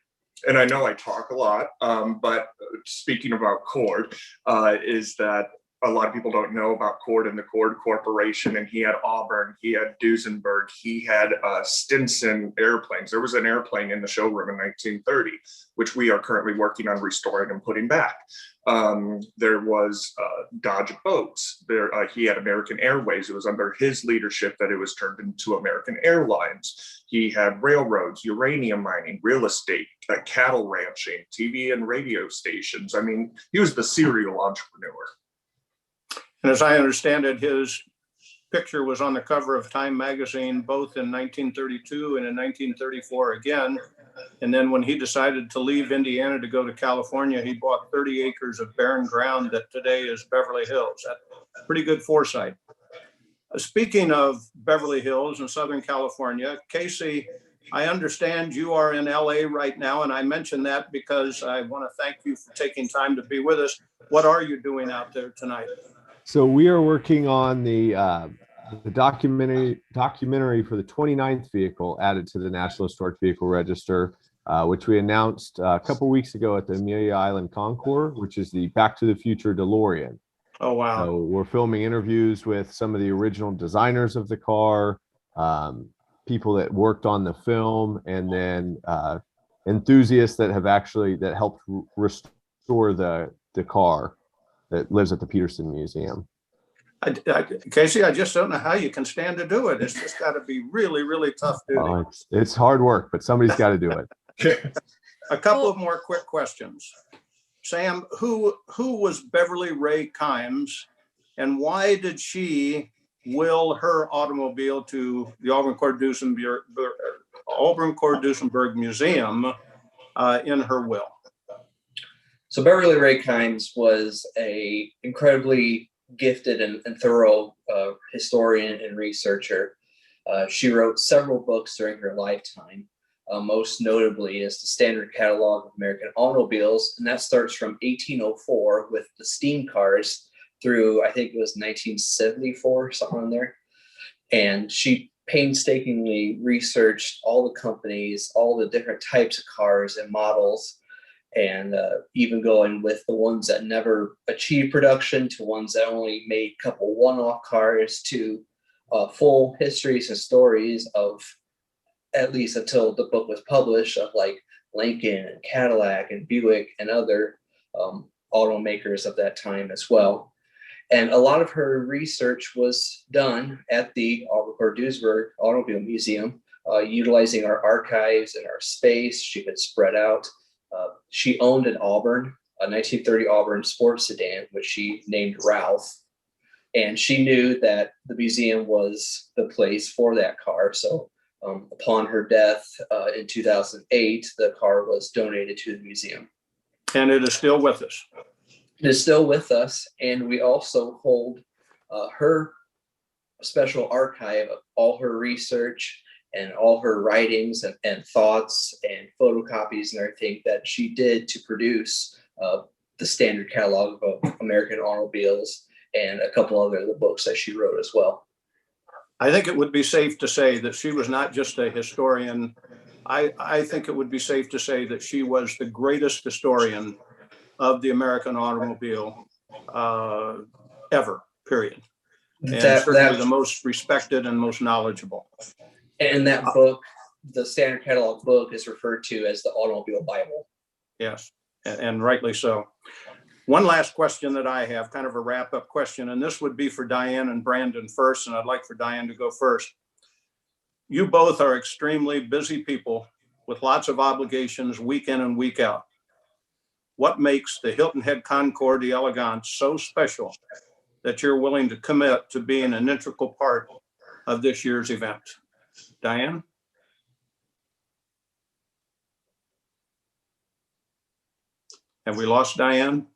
and I know I talk a lot, but speaking about Cord, is that a lot of people don't know about Cord and the Cord Corporation, and he had Auburn, he had Duesenberg, he had Stinson airplanes. There was an airplane in the showroom in 1930, which we are currently working on restoring and putting back. There was Dodge boats. He had American Airways. It was under his leadership that it was turned into American Airlines. He had railroads, uranium mining, real estate, cattle ranching, TV and radio stations. I mean, he was the serial entrepreneur. And as I understand it, his picture was on the cover of Time magazine, both in 1932 and in 1934 again. And then when he decided to leave Indiana to go to California, he bought 30 acres of barren ground that today is Beverly Hills. That's pretty good foresight. Speaking of Beverly Hills in Southern California, Casey, I understand you are in LA right now, and I mention that because I want to thank you for taking time to be with us. What are you doing out there tonight? So we are working on the documentary for the 29th vehicle added to the National Historic Vehicle Register, which we announced a couple weeks ago at the Amelia Island Concours, which is the Back to the Future DeLorean. Oh, wow. So we're filming interviews with some of the original designers of the car, people that worked on the film, and then enthusiasts that helped restore the car that lives at the Peterson Museum. Casey, I just don't know how you can stand to do it. It's just got to be really, really tough duty. It's hard work, but somebody's got to do it. A couple of more quick questions. Sam, who was Beverly Ray Kimes, and why did she will her automobile to the Auburn Cord Duesenberg Museum in her will? So Beverly Ray Kimes was a incredibly gifted and thorough historian and researcher. She wrote several books during her lifetime. Most notably is the Standard Catalog of American Automobiles, and that starts from 1804 with the steam cars through, I think it was 1974, somewhere in there. And she painstakingly researched all the companies, all the different types of cars and models, and even going with the ones that never achieved production to ones that only made a couple one-off cars to full histories and stories of, at least until the book was published, of like Lincoln and Cadillac and Buick and other automakers of that time as well. And a lot of her research was done at the Auburn Cord Duesenberg Automobile Museum, utilizing our archives and our space. She could spread out. She owned an Auburn, a 1930 Auburn sports sedan, which she named Ralph. And she knew that the museum was the place for that car. So upon her death in 2008, the car was donated to the museum. And it is still with us. It is still with us. And we also hold her special archive of all her research and all her writings and thoughts and photocopies and everything that she did to produce the Standard Catalog of American Automobiles and a couple other books that she wrote as well. I think it would be safe to say that she was not just a historian. I think it would be safe to say that she was the greatest historian of the American automobile ever, period. And certainly the most respected and most knowledgeable. And that book, the Standard Catalog book, is referred to as the Automobile Bible. Yes, and rightly so. One last question that I have, kind of a wrap-up question, and this would be for Diane and Brandon first, and I'd like for Diane to go first. You both are extremely busy people with lots of obligations week in and week out. What makes the Hilton Head Concours d'Elegance so special that you're willing to commit to being an integral part of this year's event? Diane? Have we lost Diane?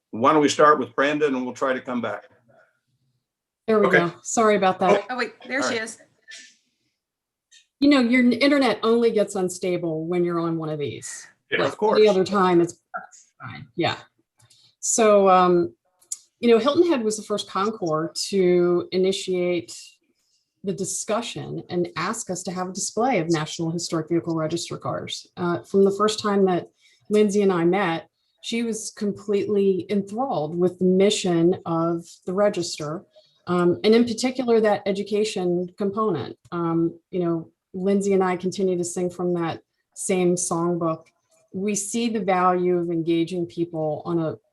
Why don't we start with Brandon and we'll try to come back. There we go. Sorry about that. Oh, wait, there she is. You know, your internet only gets unstable when you're on one of these. Yeah, like of course. The other time it's fine. Yeah. So, you know, Hilton Head was the first Concours to initiate the discussion and ask us to have a display of National Historic Vehicle Register cars. From the first time that Lindsay and I met, she was completely enthralled with the mission of the register, and in particular, that education component. Lindsay and I continue to sing from that same songbook. We see the value of engaging people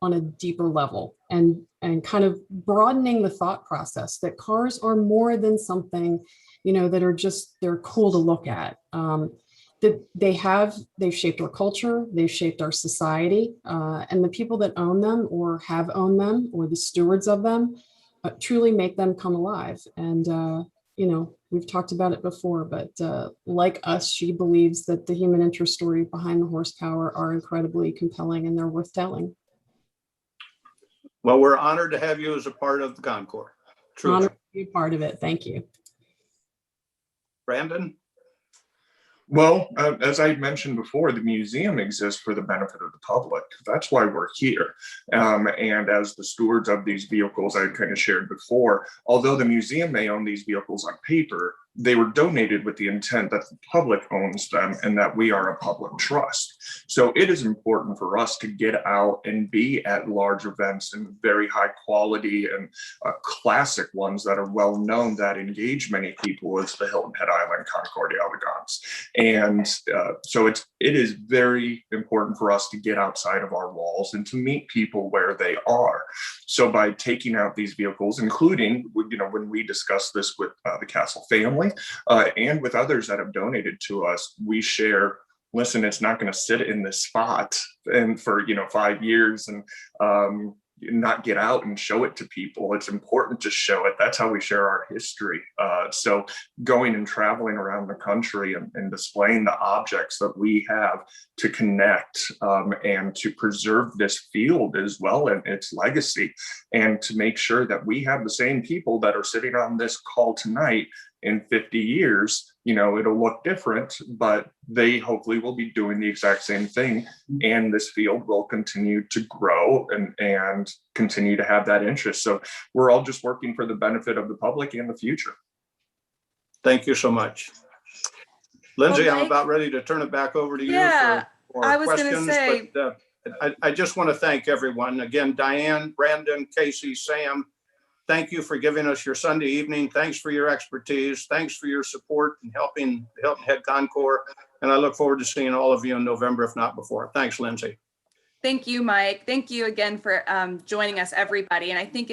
on a deeper level and kind of broadening the thought process that cars are more than something, that are just, they're cool to look at. That they've shaped our culture, they've shaped our society, and the people that own them or have owned them or the stewards of them truly make them come alive. And, we've talked about it before, but like us, she believes that the human interest story behind the horsepower are incredibly compelling and they're worth telling. Well, we're honored to have you as a part of the Concours. Truly. Honored to be part of it. Thank you. Brandon? Well, as I mentioned before, the museum exists for the benefit of the public. That's why we're here. And as the stewards of these vehicles, I kind of shared before, although the museum may own these vehicles on paper, they were donated with the intent that the public owns them and that we are a public trust. So it is important for us to get out and be at large events and very high quality and classic ones that are well known that engage many people as the Hilton Head Island Concours d'Elegance. And so it is very important for us to get outside of our walls and to meet people where they are. So by taking out these vehicles, including, when we discuss this with the Castle family, and with others that have donated to us, we share, listen, it's not going to sit in this spot and for 5 years and not get out and show it to people. It's important to show it. That's how we share our history. So going and traveling around the country and displaying the objects that we have to connect and to preserve this field as well and its legacy, and to make sure that we have the same people that are sitting on this call tonight in 50 years, it'll look different, but they hopefully will be doing the exact same thing. And this field will continue to grow and continue to have that interest. So we're all just working for the benefit of the public and the future. Thank you so much. Lindsay, Well, I'm Mike, about ready to turn it back over to you for I was gonna questions. say- But I just want to thank everyone. Again, Diane, Brandon, Casey, Sam, thank you for giving us your Sunday evening. Thanks for your expertise. Thanks for your support in helping the Hilton Head Concours. And I look forward to seeing all of you in November, if not before. Thanks, Lindsay. Thank you, Mike. Thank you again for joining us, everybody. And I think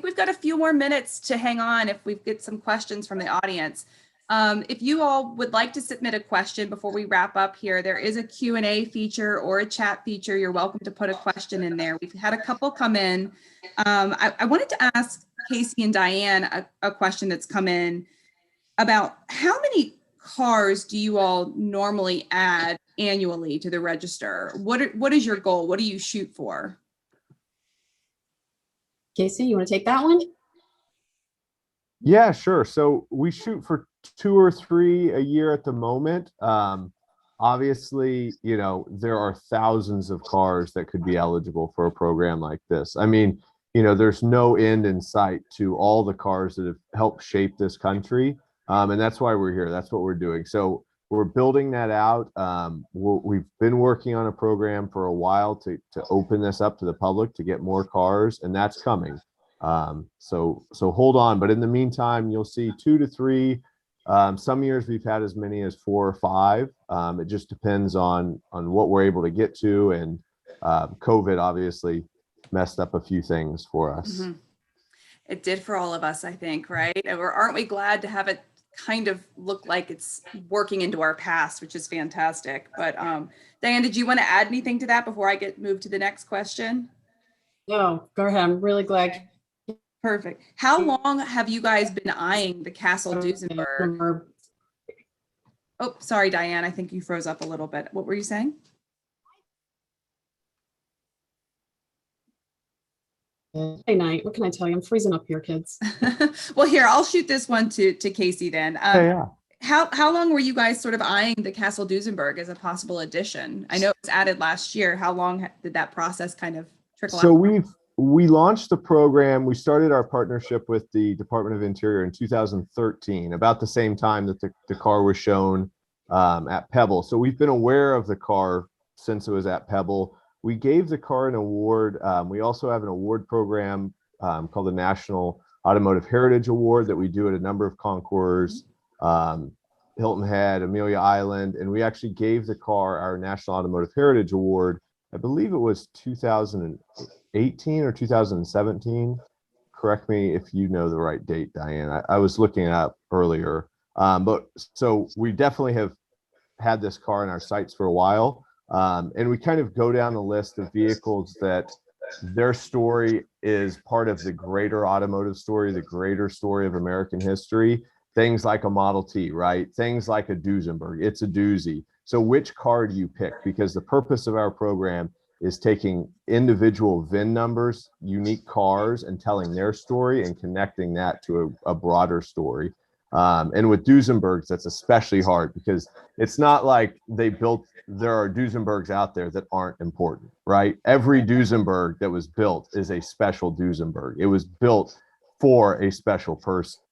we've got a few more minutes to hang on if we get some questions from the audience. If you all would like to submit a question before we wrap up here, there is a Q&A feature or a chat feature. You're welcome to put a question in there. We've had a couple come in. I wanted to ask Casey and Diane a question that's come in about how many cars do you all normally add annually to the register? What is your goal? What do you shoot for? Casey, you want to take that one? Yeah, sure. So we shoot for 2 or 3 a year at the moment. Obviously, there are thousands of cars that could be eligible for a program like this. I mean, there's no end in sight to all the cars that have helped shape this country. And that's why we're here. That's what we're doing. So we're building that out. We've been working on a program for a while to open this up to the public, to get more cars, and that's coming. So hold on. But in the meantime, you'll see 2 to 3. Some years we've had as many as 4 or 5. It just depends on what we're able to get to. And COVID obviously messed up a few things for us. Mm-hmm. It did for all of us, I think, right? Or aren't we glad to have it kind of look like it's working into our past, which is fantastic. But Diane, did you want to add anything to that before I moved to the next question? No, go ahead. I'm really glad. Perfect. How long have you guys been eyeing the Castle Duesenberg? Oh, sorry, Diane. I think you froze up a little bit. What were you saying? Hey, night. What can I tell you? I'm freezing up here, kids. Well, here, I'll shoot this one to Casey then. Yeah. How long were you guys sort of eyeing the Castle Duesenberg as a possible addition? I know it was added last year. How long did that process kind of trickle out? So we launched the program. We started our partnership with the Department of Interior in 2013, about the same time that the car was shown at Pebble. So we've been aware of the car since it was at Pebble. We gave the car an award. We also have an award program called the National Automotive Heritage Award that we do at a number of concours, Hilton Head, Amelia Island, and we actually gave the car our National Automotive Heritage Award. I believe it was 2018 or 2017. Correct me if you know the right date, Diane. I was looking it up earlier. But so we definitely have had this car in our sights for a while. And we kind of go down the list of vehicles that their story is part of the greater automotive story, the greater story of American history. Things like a Model T, right? Things like a Duesenberg. It's a doozy. So which car do you pick? Because the purpose of our program is taking individual VIN numbers, unique cars, and telling their story and connecting that to a broader story. And with Duesenbergs, that's especially hard because it's not like there are Duesenbergs out there that aren't important, right? Every Duesenberg that was built is a special Duesenberg. It was built for a special person.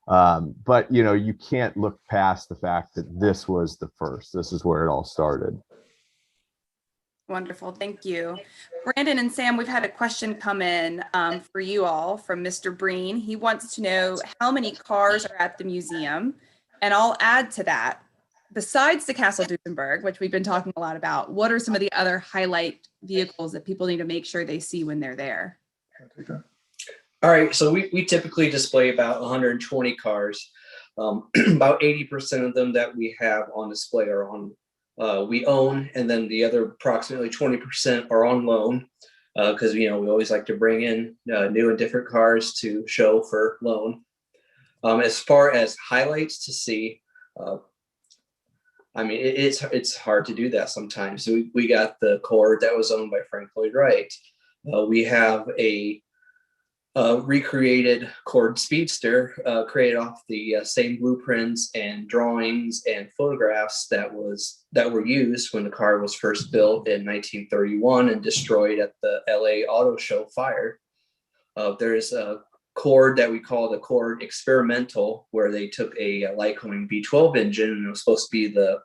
But you can't look past the fact that this was the first. This is where it all started. Wonderful. Thank you. Brandon and Sam, we've had a question come in for you all from Mr. Breen. He wants to know how many cars are at the museum. And I'll add to that, besides the Castle Duesenberg, which we've been talking a lot about, what are some of the other highlight vehicles that people need to make sure they see when they're there? All right, so we typically display about 120 cars. About 80% of them that we have on display are on we own, and then the other approximately 20% are on loan because we always like to bring in new and different cars to show for loan. As far as highlights to see, it's hard to do that sometimes. So we got the Corp that was owned by Frank Lloyd Wright. We have a recreated Corp Speedster created off the same blueprints and drawings and photographs that were used when the car was first built in 1931 and destroyed at the LA Auto Show fire. There's a Corp that we call the Corp Experimental, where they took a Lycoming V12 engine, and it was supposed to be the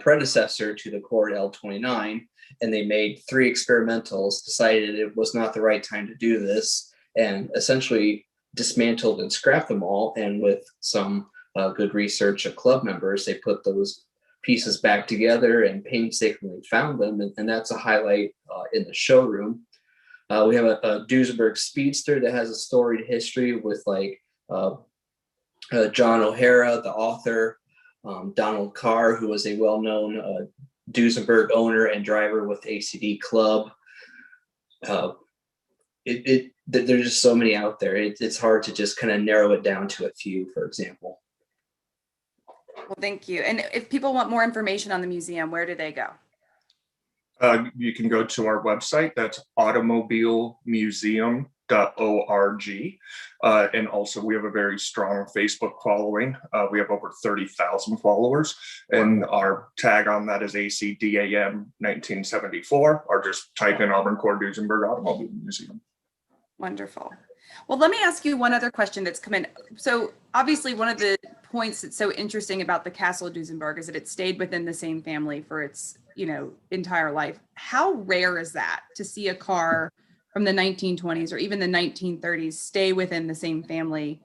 predecessor to the Corp L29, and they made 3 experimentals, decided it was not the right time to do this, and essentially dismantled and scrapped them all. And with some good research of club members, they put those pieces back together and painstakingly found them. And that's a highlight in the showroom. We have a Duesenberg Speedster that has a storied history with John O'Hara, the author, Donald Carr, who was a well-known Duesenberg owner and driver with ACD Club. There's just so many out there. It's hard to just kind of narrow it down to a few, for example. Well, thank you. And if people want more information on the museum, where do they go? You can go to our website. That's automobilemuseum.org. And also we have a very strong Facebook following. We have over 30,000 followers, and our tag on that is ACDAM 1974, or just type in Auburn Corp Duesenberg Automobile Museum. Wonderful. Well, let me ask you one other question that's come in. So obviously one of the points that's so interesting about the Castle Duesenberg is that it stayed within the same family for its, entire life. How rare is that to see a car from the 1920s or even the 1930s stay within the same family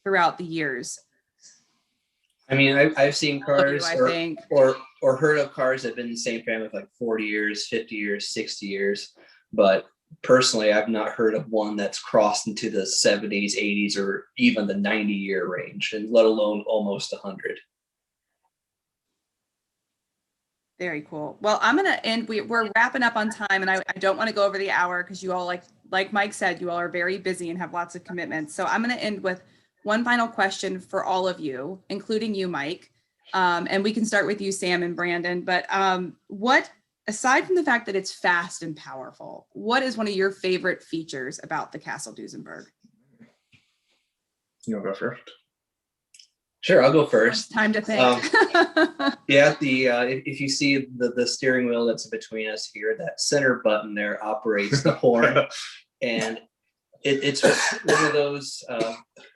throughout the years? I mean, I've seen cars or heard of cars that have been in the same family for like 40 years, 50 years, 60 years. But personally, I've not heard of one that's crossed into the 70s, 80s, or even the 90-year range, and let alone almost 100. Very cool. Well, I'm going to end. We're wrapping up on time, and I don't want to go over the hour because you all, like Mike said, you all are very busy and have lots of commitments. So I'm going to end with one final question for all of you, including you, Mike. And we can start with you, Sam and Brandon. But aside from the fact that it's fast and powerful, what is one of your favorite features about the Castle Duesenberg? You'll go first. Sure, I'll go first. Time to think. Yeah, if you see the steering wheel that's between us here, that center button there operates the horn. and it's one of those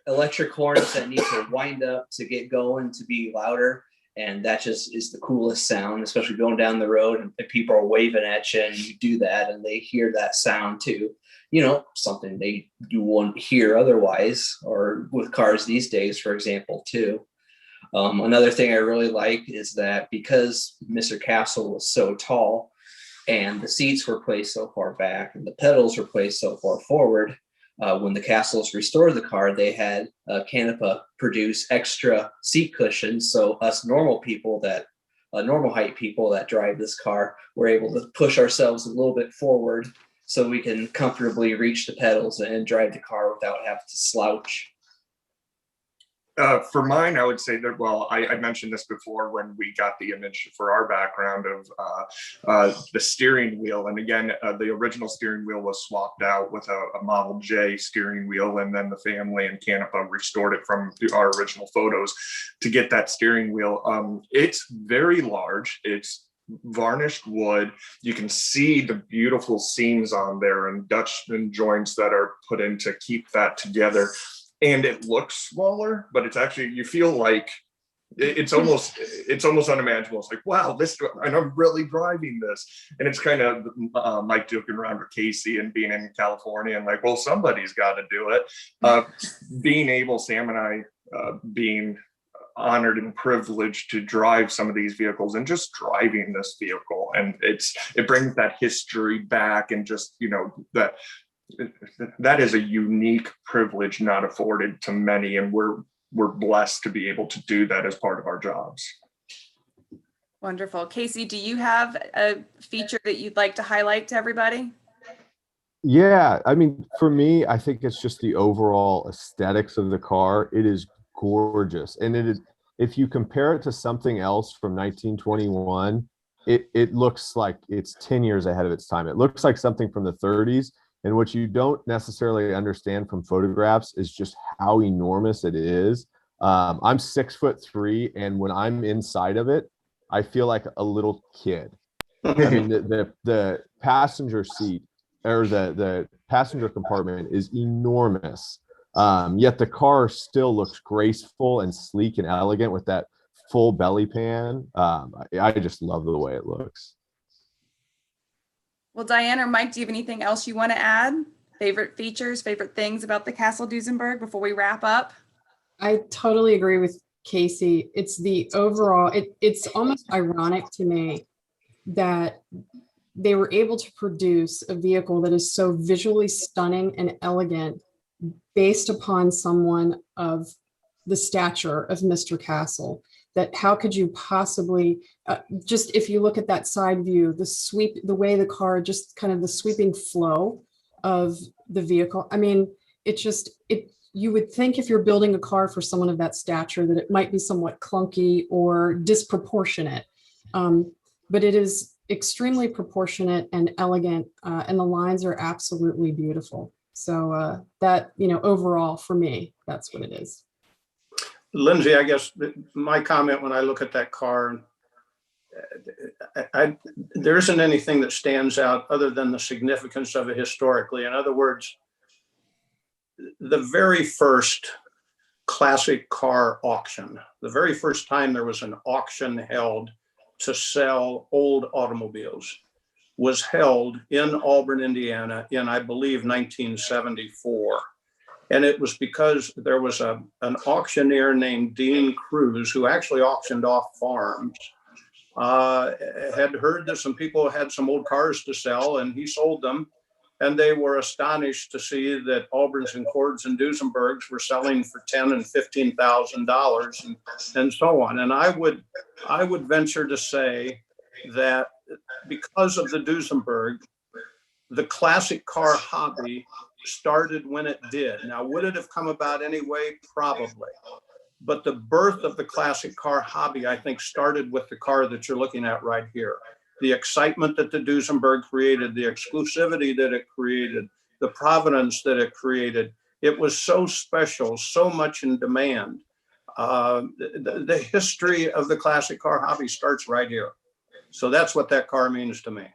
electric horns that need to wind up to get going to be louder. And that just is the coolest sound, especially going down the road and people are waving at you and you do that and they hear that sound too. Something you won't hear otherwise, or with cars these days, for example, too. Another thing I really like is that because Mr. Castle was so tall and the seats were placed so far back and the pedals were placed so far forward, when the Castles restored the car, they had Canepa produce extra seat cushions. So us normal height people that drive this car, we're able to push ourselves a little bit forward so we can comfortably reach the pedals and drive the car without having to slouch. For mine, I would say that, well, I mentioned this before when we got the image for our background of the steering wheel. And again, the original steering wheel was swapped out with a Model J steering wheel. And then the family and Canepa restored it from our original photos to get that steering wheel. It's very large. It's varnished wood. You can see the beautiful seams on there and Dutch joints that are put in to keep that together. And it looks smaller, but it's actually, you feel like it's almost unimaginable. It's like, wow, and I'm really driving this. And it's kind of Mike joking around with Casey and being in California and like, well, somebody's got to do it. Being able, Sam and I, being honored and privileged to drive some of these vehicles and just driving this vehicle. And it brings that history back and just, that is a unique privilege not afforded to many, and we're blessed to be able to do that as part of our jobs. Wonderful. Casey, do you have a feature that you'd like to highlight to everybody? Yeah, I mean, for me, I think it's just the overall aesthetics of the car. It is gorgeous, and it is, if you compare it to something else from 1921, it looks like it's 10 years ahead of its time. It looks like something from the 30s. And what you don't necessarily understand from photographs is just how enormous it is. I'm 6'3", and when I'm inside of it, I feel like a little kid. I mean, the passenger seat or the passenger compartment is enormous. Yet the car still looks graceful and sleek and elegant with that full belly pan. I just love the way it looks. Well, Diane or Mike, do you have anything else you want to add? Favorite features, favorite things about the Castle Duesenberg before we wrap up? I totally agree with Casey. It's the overall, it's almost ironic to me that they were able to produce a vehicle that is so visually stunning and elegant based upon someone of the stature of Mr. Castle. That how could you possibly, just if you look at that side view, the way the car, just kind of the sweeping flow of the vehicle. I mean, you would think if you're building a car for someone of that stature that it might be somewhat clunky or disproportionate, but it is extremely proportionate and elegant, and the lines are absolutely beautiful. So that, overall for me, that's what it is. Lindsay, I guess my comment when I look at that car, there isn't anything that stands out other than the significance of it historically. In other words, the very first classic car auction, the very first time there was an auction held to sell old automobiles, was held in Auburn, Indiana in, I believe, 1974. And it was because there was an auctioneer named Dean Cruz who actually auctioned off farms, had heard that some people had some old cars to sell, and he sold them. And they were astonished to see that Auburns and Cords and Duesenbergs were selling for $10,000 and $15,000 and so on. And I would venture to say that because of the Duesenberg, the classic car hobby started when it did. Now, would it have come about anyway? Probably. But the birth of the classic car hobby, I think, started with the car that you're looking at right here. The excitement that the Duesenberg created, the exclusivity that it created, the provenance that it created. It was so special, so much in demand. The history of the classic car hobby starts right here. So that's what that car means to me.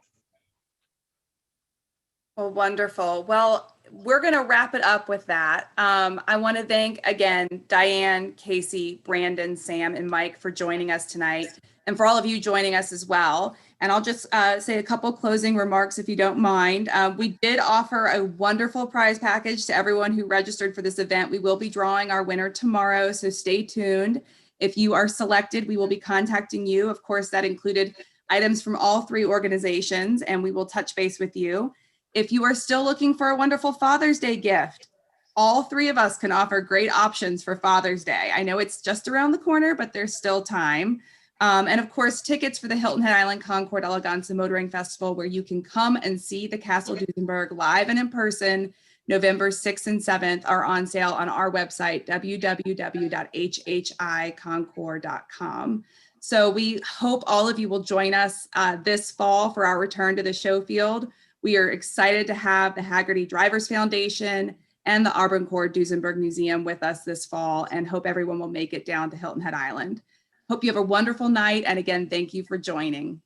Well, wonderful. Well, we're going to wrap it up with that. I want to thank again, Diane, Casey, Brandon, Sam, and Mike for joining us tonight, and for all of you joining us as well. And I'll just say a couple closing remarks if you don't mind. We did offer a wonderful prize package to everyone who registered for this event. We will be drawing our winner tomorrow, so stay tuned. If you are selected, we will be contacting you. Of course, that included items from all 3 organizations, and we will touch base with you. If you are still looking for a wonderful Father's Day gift, all 3 of us can offer great options for Father's Day. I know it's just around the corner, but there's still time. And of course, tickets for the Hilton Head Island Concours d'Elegance Motoring Festival, where you can come and see the Castle Duesenberg live and in person November 6th and 7th are on sale on our website, www.hhiconcours.com. So we hope all of you will join us this fall for our return to the show field. We are excited to have the Hagerty Drivers Foundation and the Auburn Corp Duesenberg Museum with us this fall, and hope everyone will make it down to Hilton Head Island. Hope you have a wonderful night. And again, thank you for joining.